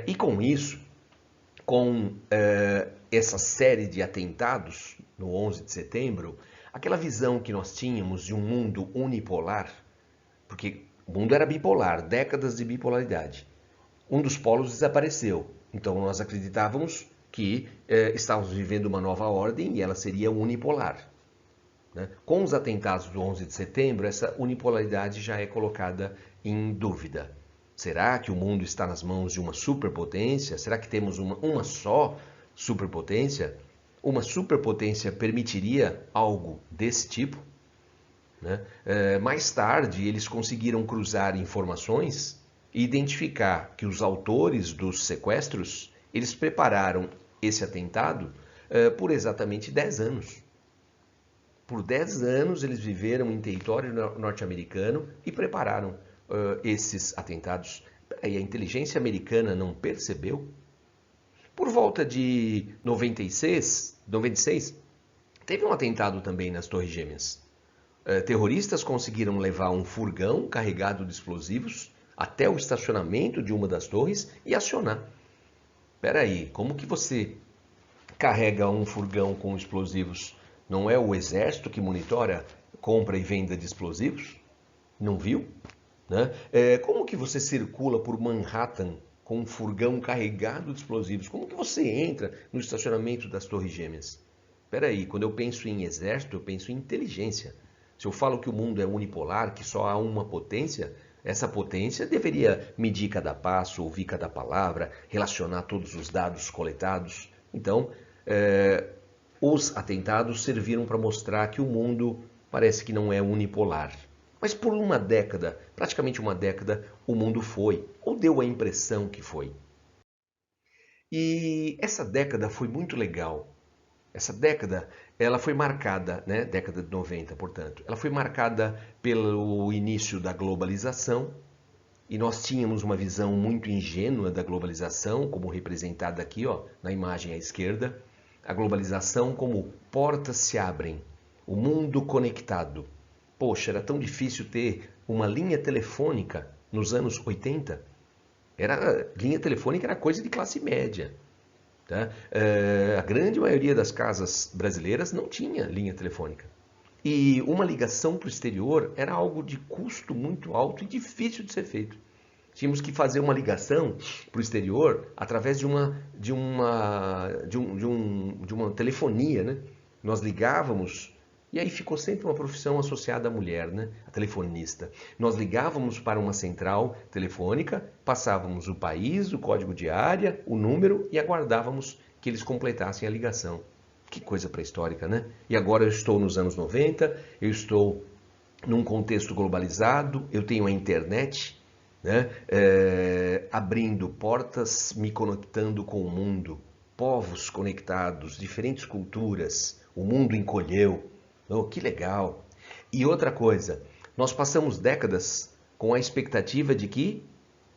e com isso, com essa série de atentados no 11 de setembro, aquela visão que nós tínhamos de um mundo unipolar, porque o mundo era bipolar, décadas de bipolaridade. Um dos polos desapareceu, então nós acreditávamos que estávamos vivendo uma nova ordem e ela seria unipolar. Né? Com os atentados do 11 de setembro, essa unipolaridade já é colocada em dúvida. Será que o mundo está nas mãos de uma superpotência? Será que temos uma só superpotência? Uma superpotência permitiria algo desse tipo? Né? Mais tarde, eles conseguiram cruzar informações e identificar que os autores dos sequestros, eles prepararam esse atentado por exatamente 10 anos. Por 10 anos eles viveram em território norte-americano e prepararam esses atentados. E a inteligência americana não percebeu? Por volta de 96, teve um atentado também nas Torres Gêmeas. Terroristas conseguiram levar um furgão carregado de explosivos até o estacionamento de uma das torres e acionar. Espera aí, como que você carrega um furgão com explosivos? Não é o exército que monitora compra e venda de explosivos? Não viu? né? Como que você circula por Manhattan com um furgão carregado de explosivos? Como que você entra no estacionamento das Torres Gêmeas? Espera aí, quando eu penso em exército, eu penso em inteligência. Se eu falo que o mundo é unipolar, que só há uma potência, essa potência deveria medir cada passo, ouvir cada palavra, relacionar todos os dados coletados. Então, os atentados serviram para mostrar que o mundo parece que não é unipolar. Mas por uma década, praticamente uma década, o mundo foi, ou deu a impressão que foi. E essa década foi muito legal. Essa década, ela foi marcada, né, década de 90, portanto, ela foi marcada pelo início da globalização, e nós tínhamos uma visão muito ingênua da globalização, como representada aqui, ó, na imagem à esquerda. A globalização como portas se abrem, o mundo conectado. Poxa, era tão difícil ter uma linha telefônica nos anos 80. Linha telefônica era coisa de classe média. Tá? A grande maioria das casas brasileiras não tinha linha telefônica. E uma ligação para o exterior era algo de custo muito alto e difícil de ser feito. Tínhamos que fazer uma ligação para o exterior através de uma telefonia, né? Nós ligávamos, e aí ficou sempre uma profissão associada à mulher, né? A telefonista. Nós ligávamos para uma central telefônica, passávamos o país, o código de área, o número e aguardávamos que eles completassem a ligação. Que coisa pré-histórica, né? E agora eu estou nos anos 90, eu estou num contexto globalizado, eu tenho a internet, né? Abrindo portas, me conectando com o mundo, povos conectados, diferentes culturas, o mundo encolheu. Oh, que legal! E outra coisa, nós passamos décadas com a expectativa de que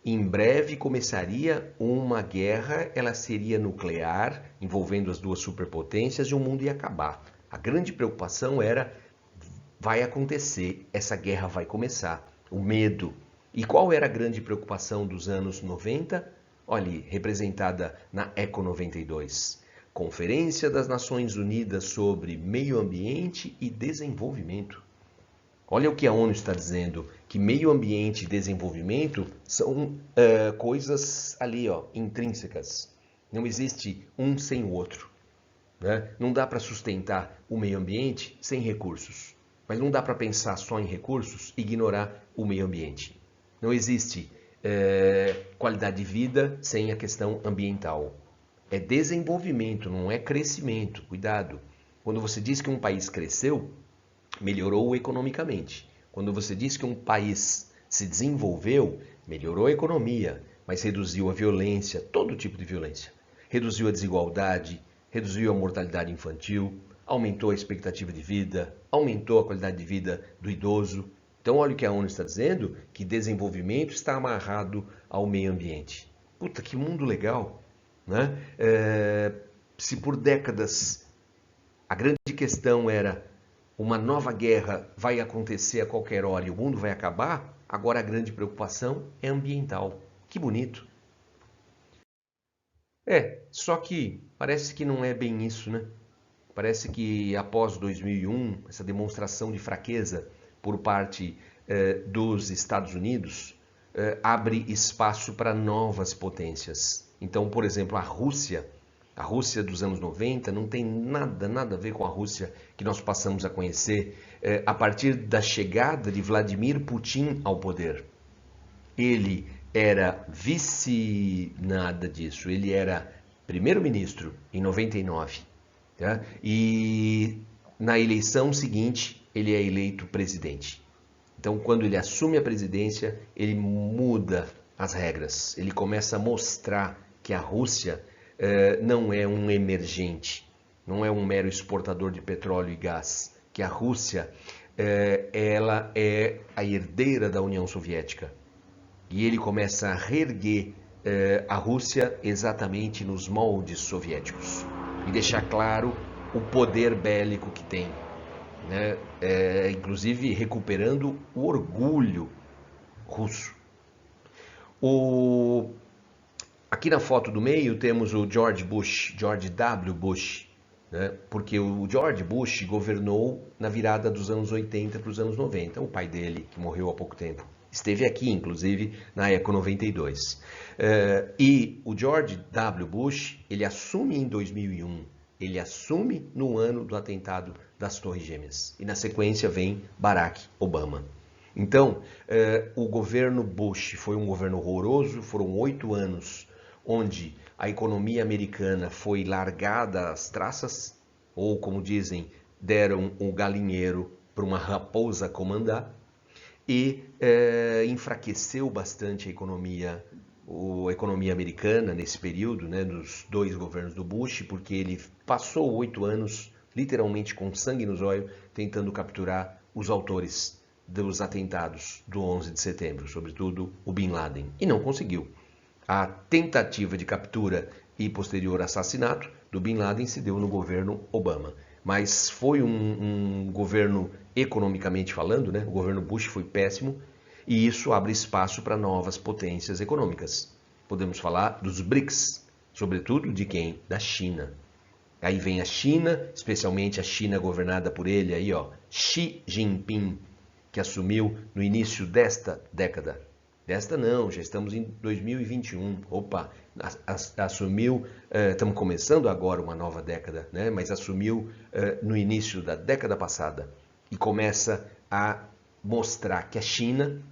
em breve começaria uma guerra, ela seria nuclear, envolvendo as duas superpotências e o mundo ia acabar. A grande preocupação era, vai acontecer, essa guerra vai começar, o medo. E qual era a grande preocupação dos anos 90? Olha, representada na Eco 92. Conferência das Nações Unidas sobre Meio Ambiente e Desenvolvimento. Olha o que a ONU está dizendo, que meio ambiente e desenvolvimento são coisas ali, ó, intrínsecas. Não existe um sem o outro. Né? Não dá para sustentar o meio ambiente sem recursos. Mas não dá para pensar só em recursos e ignorar o meio ambiente. Não existe qualidade de vida sem a questão ambiental. É desenvolvimento, não é crescimento. Cuidado. Quando você diz que um país cresceu, melhorou economicamente. Quando você diz que um país se desenvolveu, melhorou a economia, mas reduziu a violência, todo tipo de violência. Reduziu a desigualdade, reduziu a mortalidade infantil, aumentou a expectativa de vida, aumentou a qualidade de vida do idoso. Então, olha o que a ONU está dizendo, que desenvolvimento está amarrado ao meio ambiente. Puta, que mundo legal, né? Se por décadas a grande questão era uma nova guerra vai acontecer a qualquer hora e o mundo vai acabar, agora a grande preocupação é ambiental. Que bonito. Só que parece que não é bem isso, né? Parece que após 2001, essa demonstração de fraqueza por parte dos Estados Unidos abre espaço para novas potências. Então, por exemplo, a Rússia dos anos 90 não tem nada a ver com a Rússia que nós passamos a conhecer a partir da chegada de Vladimir Putin ao poder. Ele era nada disso, ele era primeiro-ministro em 99. Tá? E na eleição seguinte, ele é eleito presidente. Então, quando ele assume a presidência, ele muda as regras. Ele começa a mostrar que a Rússia não é um emergente, não é um mero exportador de petróleo e gás, que a Rússia ela é a herdeira da União Soviética. E ele começa a reerguer a Rússia exatamente nos moldes soviéticos e deixar claro o poder bélico que tem, né? Inclusive recuperando o orgulho russo. Aqui na foto do meio temos o George W. Bush, né? Porque o George Bush governou na virada dos anos 80 para os anos 90, o pai dele, que morreu há pouco tempo. Esteve aqui, inclusive, na Eco 92. E o George W. Bush, ele assume em 2001. Ele assume no ano do atentado das Torres Gêmeas. E na sequência vem Barack Obama. Então, o governo Bush foi um governo horroroso, foram 8 anos onde a economia americana foi largada às traças, ou como dizem, deram o galinheiro para uma raposa comandar, e enfraqueceu bastante a economia americana nesse período, né, dos 2 governos do Bush, porque ele passou 8 anos literalmente com sangue nos olhos tentando capturar os autores dos atentados do 11 de setembro, sobretudo o Bin Laden, e não conseguiu. A tentativa de captura e posterior assassinato do Bin Laden se deu no governo Obama. Mas foi um governo, economicamente falando, né? O governo Bush foi péssimo, e isso abre espaço para novas potências econômicas. Podemos falar dos BRICS, sobretudo de quem? Da China. Aí vem a China, especialmente a China governada por ele, aí, ó, Xi Jinping, que assumiu no início desta década. Desta não, já estamos em 2021. Opa, assumiu, estamos começando agora uma nova década, né? Mas assumiu no início da década passada e começa a mostrar que a China,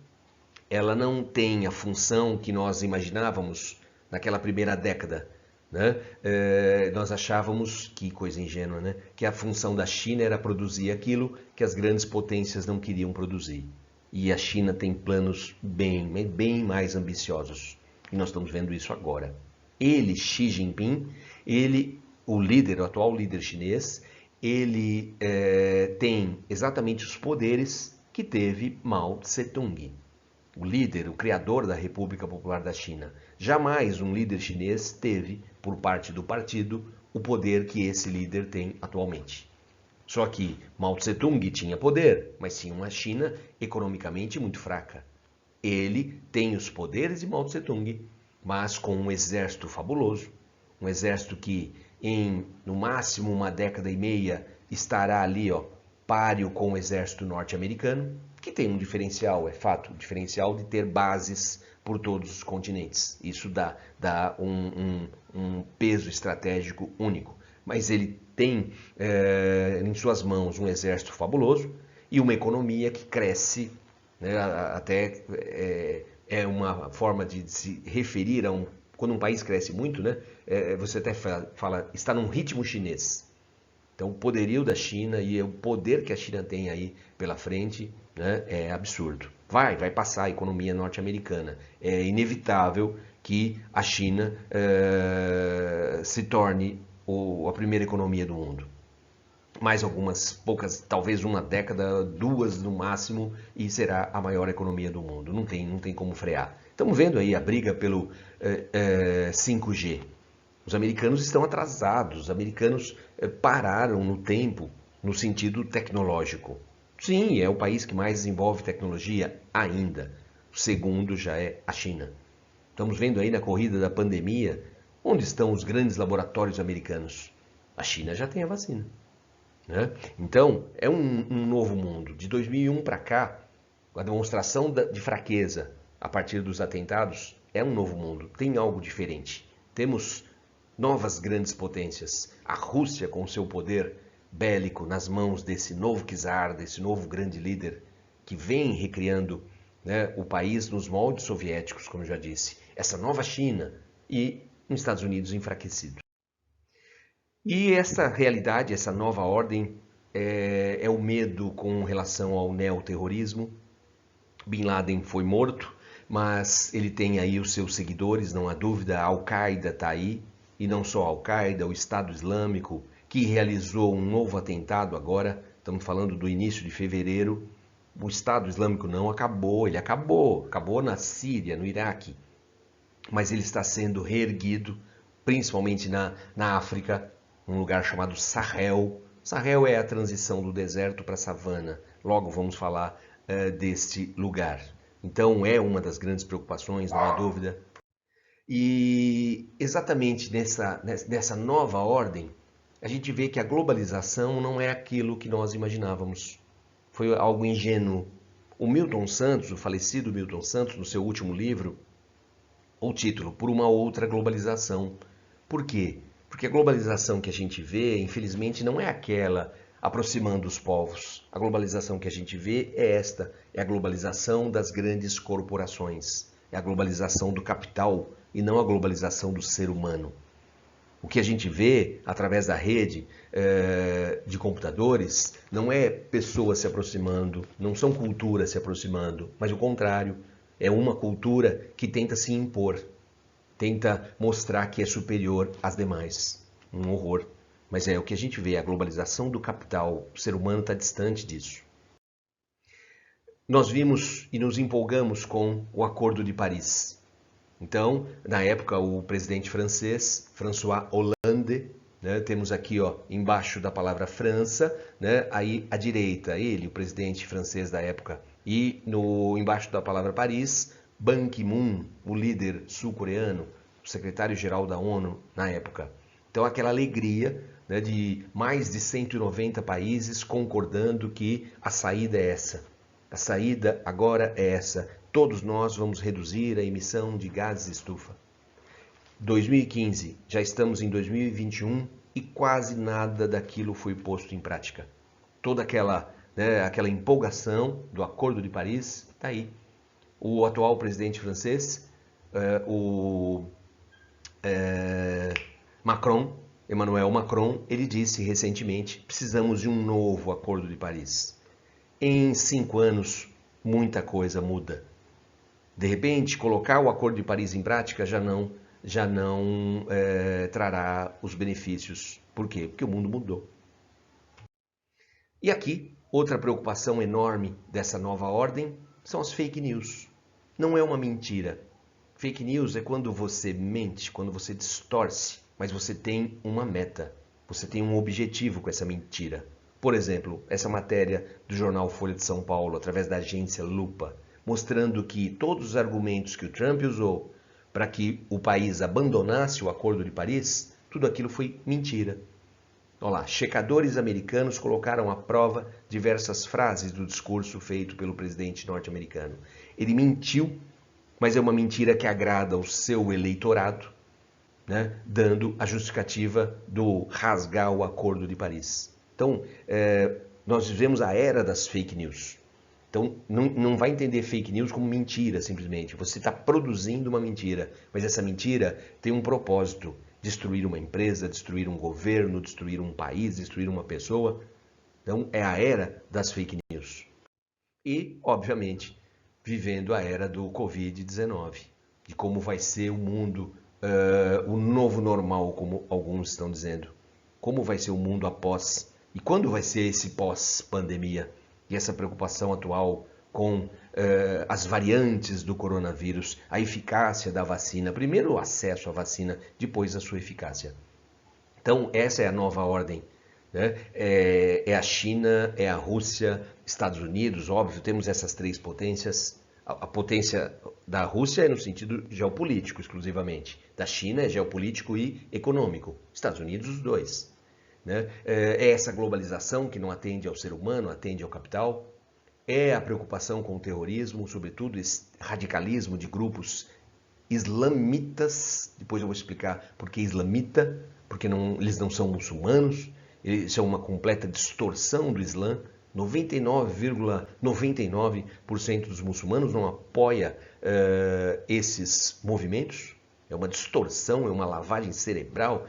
ela não tem a função que nós imaginávamos naquela primeira década, né? Nós achávamos, que coisa ingênua, né? Que a função da China era produzir aquilo que as grandes potências não queriam produzir. E a China tem planos bem mais ambiciosos. E nós estamos vendo isso agora. Ele, Xi Jinping, o atual líder chinês, ele tem exatamente os poderes que teve Mao Tse-tung, o líder, o criador da República Popular da China. Jamais um líder chinês teve, por parte do partido, o poder que esse líder tem atualmente. Só que Mao Tse-tung tinha poder, mas tinha uma China economicamente muito fraca. Ele tem os poderes de Mao Tse-tung, mas com um exército fabuloso, um exército que em, no máximo, uma década e meia estará ali, ó, páreo com o exército norte-americano, que tem um diferencial, é fato, um diferencial de ter bases por todos os continentes. Isso dá um peso estratégico único. Mas ele tem em suas mãos um exército fabuloso e uma economia que cresce, né, até é uma forma de se referir a quando um país cresce muito, né, você até fala, está num ritmo chinês. Então o poderio da China e o poder que a China tem aí pela frente, né, é absurdo. Vai passar a economia norte-americana. É inevitável que a China se torne a primeira economia do mundo. Mais algumas poucas, talvez uma década, 2 no máximo, e será a maior economia do mundo. Não tem como frear. Estamos vendo aí a briga pelo 5G. Os americanos estão atrasados, os americanos pararam no tempo, no sentido tecnológico. Sim, é o país que mais desenvolve tecnologia ainda. O segundo já é a China. Estamos vendo aí na corrida da pandemia, onde estão os grandes laboratórios americanos? A China já tem a vacina, né? Então, é um novo mundo. De 2001 para cá, a demonstração de fraqueza a partir dos atentados é um novo mundo. Tem algo diferente. Temos novas grandes potências. A Rússia, com seu poder bélico nas mãos desse novo czar, desse novo grande líder, que vem recriando, né, o país nos moldes soviéticos, como eu já disse. Essa nova China e os Estados Unidos enfraquecido. E essa realidade, essa nova ordem, é o medo com relação ao neoterrorismo. Bin Laden foi morto, mas ele tem aí os seus seguidores, não há dúvida. A Al-Qaeda está aí, e não só a Al-Qaeda, o Estado Islâmico, que realizou um novo atentado agora, estamos falando do início de fevereiro. O Estado Islâmico não acabou, ele acabou na Síria, no Iraque, mas ele está sendo reerguido, principalmente na África, um lugar chamado Sahel. Sahel é a transição do deserto para a savana, logo vamos falar deste lugar. Então é uma das grandes preocupações, não há dúvida. E exatamente nessa nova ordem, a gente vê que a globalização não é aquilo que nós imaginávamos. Foi algo ingênuo O Milton Santos, o falecido Milton Santos, no seu último livro, o título, Por uma Outra Globalização. Por quê? Porque a globalização que a gente vê, infelizmente, não é aquela aproximando os povos. A globalização que a gente vê é esta, é a globalização das grandes corporações, é a globalização do capital e não a globalização do ser humano. O que a gente vê através da rede de computadores não é pessoas se aproximando, não são culturas se aproximando, mas o contrário, é uma cultura que tenta se impor, tenta mostrar que é superior às demais. Um horror. Mas é o que a gente vê, a globalização do capital, o ser humano está distante disso. Nós vimos e nos empolgamos com o Acordo de Paris. Então, na época, o presidente francês, François Hollande, né, temos aqui ó, embaixo da palavra França, né, aí à direita, ele, o presidente francês da época, e embaixo da palavra Paris, Ban Ki-moon, o líder sul-coreano, o secretário-geral da ONU na época. Então, aquela alegria, né, de mais de 190 países concordando que a saída é essa. A saída agora é essa. Todos nós vamos reduzir a emissão de gases de estufa. 2015, já estamos em 2021 e quase nada daquilo foi posto em prática. Toda aquela empolgação do Acordo de Paris está aí. O atual presidente francês, Emmanuel Macron, ele disse recentemente, precisamos de um novo Acordo de Paris. Em 5 anos, muita coisa muda. De repente, colocar o Acordo de Paris em prática já não trará os benefícios. Por quê? Porque o mundo mudou. E aqui, outra preocupação enorme dessa nova ordem são as fake news. Não é uma mentira. Fake news é quando você mente, quando você distorce, mas você tem uma meta, você tem um objetivo com essa mentira. Por exemplo, essa matéria do jornal Folha de São Paulo, através da agência Lupa, mostrando que todos os argumentos que o Trump usou para que o país abandonasse o Acordo de Paris, tudo aquilo foi mentira. Olha lá, checadores americanos colocaram à prova diversas frases do discurso feito pelo presidente norte-americano. Ele mentiu, mas é uma mentira que agrada ao seu eleitorado, né, dando a justificativa do rasgar o Acordo de Paris. Então, nós vivemos a era das fake news. Então, não vai entender fake news como mentira, simplesmente. Você está produzindo uma mentira, mas essa mentira tem um propósito. Destruir uma empresa, destruir um governo, destruir um país, destruir uma pessoa. Então, é a era das fake news. E, obviamente, vivendo a era do Covid-19. De como vai ser o mundo, o novo normal, como alguns estão dizendo. Como vai ser o mundo após. E quando vai ser esse pós-pandemia? E essa preocupação atual com as variantes do coronavírus, a eficácia da vacina, primeiro o acesso à vacina, depois a sua eficácia. Então, essa é a nova ordem. Né? É a China, é a Rússia, Estados Unidos, óbvio, temos essas 3 potências. A potência da Rússia é no sentido geopolítico exclusivamente. Da China é geopolítico e econômico. Estados Unidos, os 2. Né? É essa globalização que não atende ao ser humano, atende ao capital. É a preocupação com o terrorismo, sobretudo esse radicalismo de grupos islamitas. Depois eu vou explicar por que islamita, porque eles não são muçulmanos. Isso é uma completa distorção do Islã. 99,99% dos muçulmanos não apoia esses movimentos. É uma distorção, é uma lavagem cerebral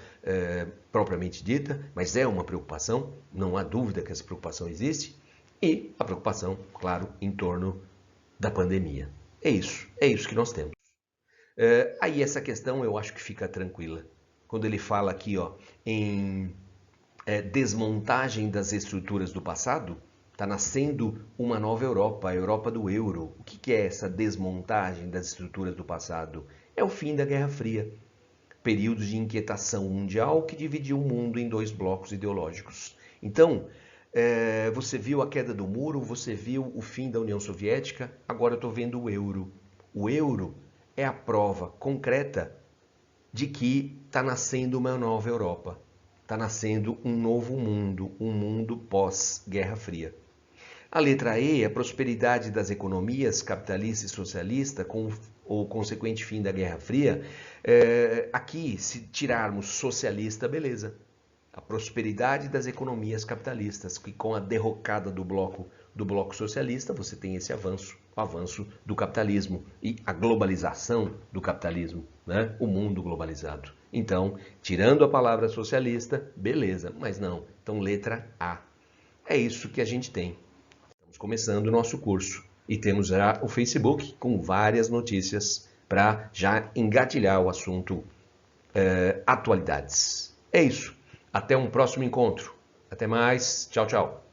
propriamente dita, mas é uma preocupação, não há dúvida que essa preocupação existe. E a preocupação, claro, em torno da pandemia. É isso que nós temos. Aí essa questão eu acho que fica tranquila. Quando ele fala aqui ó, em desmontagem das estruturas do passado, está nascendo uma nova Europa, a Europa do euro. O que é essa desmontagem das estruturas do passado? É o fim da Guerra Fria. Período de inquietação mundial que dividiu o mundo em 2 blocos ideológicos. Então, você viu a queda do muro, você viu o fim da União Soviética, agora eu estou vendo o euro. O euro é a prova concreta de que está nascendo uma nova Europa. Está nascendo um novo mundo, um mundo pós-Guerra Fria. A letra E, a prosperidade das economias capitalista e socialista com o consequente fim da Guerra Fria. Aqui, se tirarmos socialista, beleza. A prosperidade das economias capitalistas, que com a derrocada do bloco socialista, você tem esse avanço, o avanço do capitalismo e a globalização do capitalismo, né? O mundo globalizado. Então, tirando a palavra socialista, beleza, mas não. Então, letra A. É isso que a gente tem. Estamos começando o nosso curso e temos já o Facebook com várias notícias para já engatilhar o assunto atualidades. É isso. Até um próximo encontro. Até mais. Tchau, tchau.